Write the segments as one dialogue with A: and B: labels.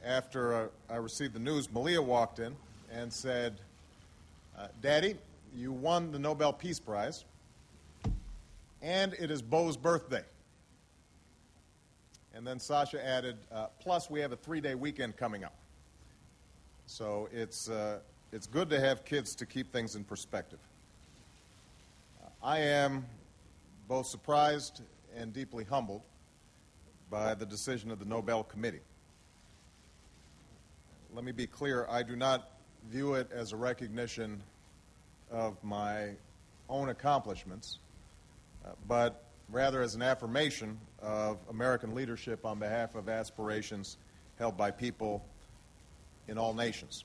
A: after I received the news, Malia walked in and said, Daddy, you won the Nobel Peace Prize, and it is Beau's birthday. And then Sasha added, plus we have a 3-day weekend coming up. So it's good to have kids to keep things in perspective. I am both surprised and deeply humbled by the decision of the Nobel Committee. Let me be clear, I do not view it as a recognition of my own accomplishments, but rather as an affirmation of American leadership on behalf of aspirations held by people in all nations.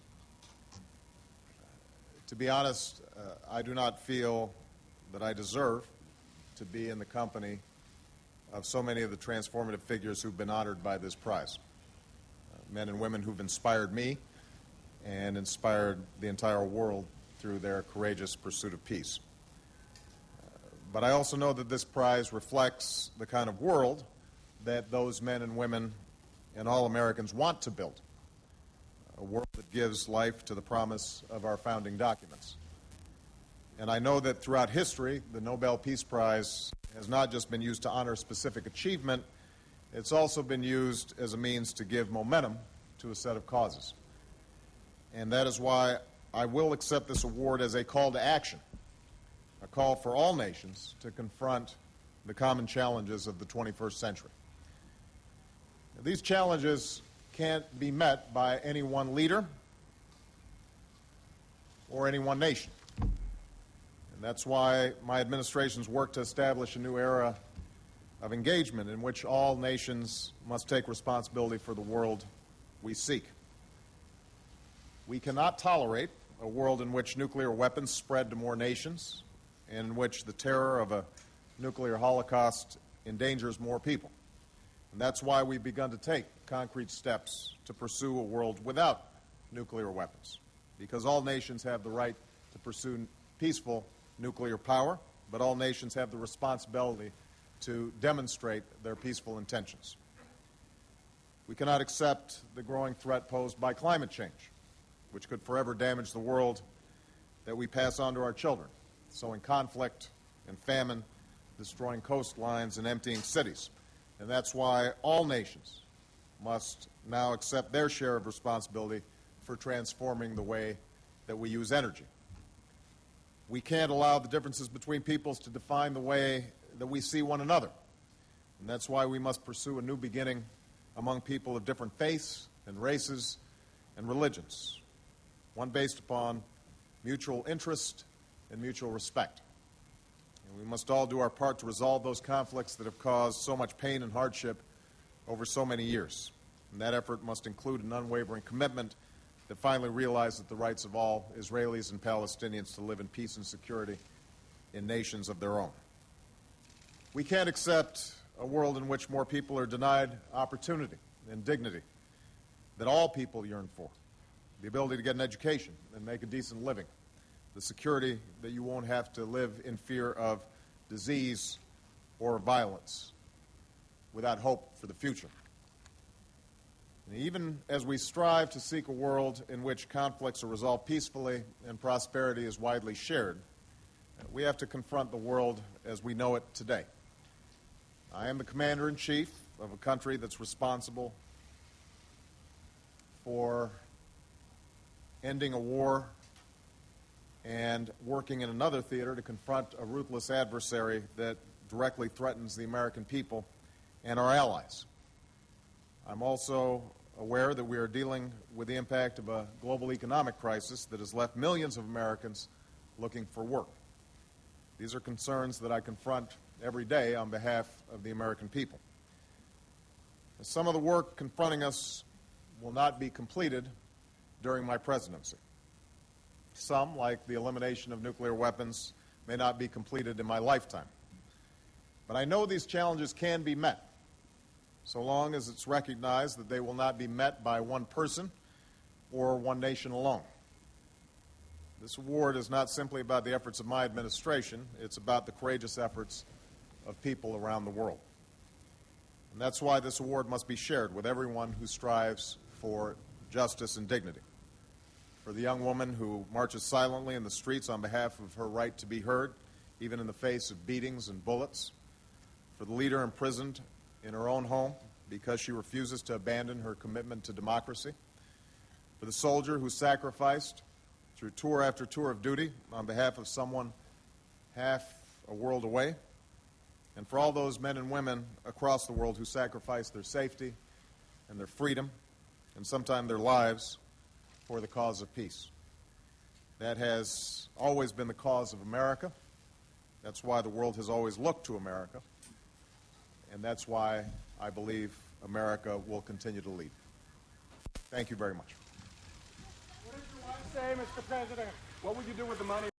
A: To be honest, I do not feel that I deserve to be in the company of so many of the transformative figures who've been honored by this prize. Men and women who've inspired me and inspired the entire world through their courageous pursuit of peace. But I also know that this prize reflects the kind of world that those men and women and all Americans want to build, a world that gives life to the promise of our founding documents. And I know that throughout history, the Nobel Peace Prize has not just been used to honor specific achievement, it's also been used as a means to give momentum to a set of causes. And that is why I will accept this award as a call to action, a call for all nations to confront the common challenges of the 21st century. These challenges can't be met by any one leader or any one nation. And that's why my administration's worked to establish a new era of engagement in which all nations must take responsibility for the world we seek. We cannot tolerate a world in which nuclear weapons spread to more nations and in which the terror of a nuclear holocaust endangers more people. And that's why we've begun to take concrete steps to pursue a world without nuclear weapons, because all nations have the right to pursue peaceful nuclear power, but all nations have the responsibility to demonstrate their peaceful intentions. We cannot accept the growing threat posed by climate change, which could forever damage the world that we pass on to our children, sowing conflict and famine, destroying coastlines and emptying cities. And that's why all nations must now accept their share of responsibility for transforming the way that we use energy. We can't allow the differences between peoples to define the way that we see one another. And that's why we must pursue a new beginning among people of different faiths and races and religions, one based upon mutual interest and mutual respect. And we must all do our part to resolve those conflicts that have caused so much pain and hardship over so many years. And that effort must include an unwavering commitment that finally realizes the rights of all Israelis and Palestinians to live in peace and security in nations of their own. We can't accept a world in which more people are denied opportunity and dignity that all people yearn for, the ability to get an education and make a decent living, the security that you won't have to live in fear of disease or violence without hope for the future. And even as we strive to seek a world in which conflicts are resolved peacefully and prosperity is widely shared, we have to confront the world as we know it today. I am the commander-in-chief of a country that's responsible for ending a war and working in another theater to confront a ruthless adversary that directly threatens the American people and our allies. I'm also aware that we are dealing with the impact of a global economic crisis that has left millions of Americans looking for work. These are concerns that I confront every day on behalf of the American people. Some of the work confronting us will not be completed during my presidency. Some, like the elimination of nuclear weapons, may not be completed in my lifetime. But I know these challenges can be met, so long as it's recognized that they will not be met by one person or one nation alone. This award is not simply about the efforts of my administration, it's about the courageous efforts of people around the world. And that's why this award must be shared with everyone who strives for justice and dignity. For the young woman who marches silently in the streets on behalf of her right to be heard, even in the face of beatings and bullets. For the leader imprisoned in her own home because she refuses to abandon her commitment to democracy. For the soldier who sacrificed through tour after tour of duty on behalf of someone half a world away. And for all those men and women across the world who sacrificed their safety and their freedom and sometimes their lives for the cause of peace. That has always been the cause of America. That's why the world has always looked to America. And that's why I believe America will continue to lead. Thank you very much.
B: What did your wife say, Mr. President? What would you do with the money?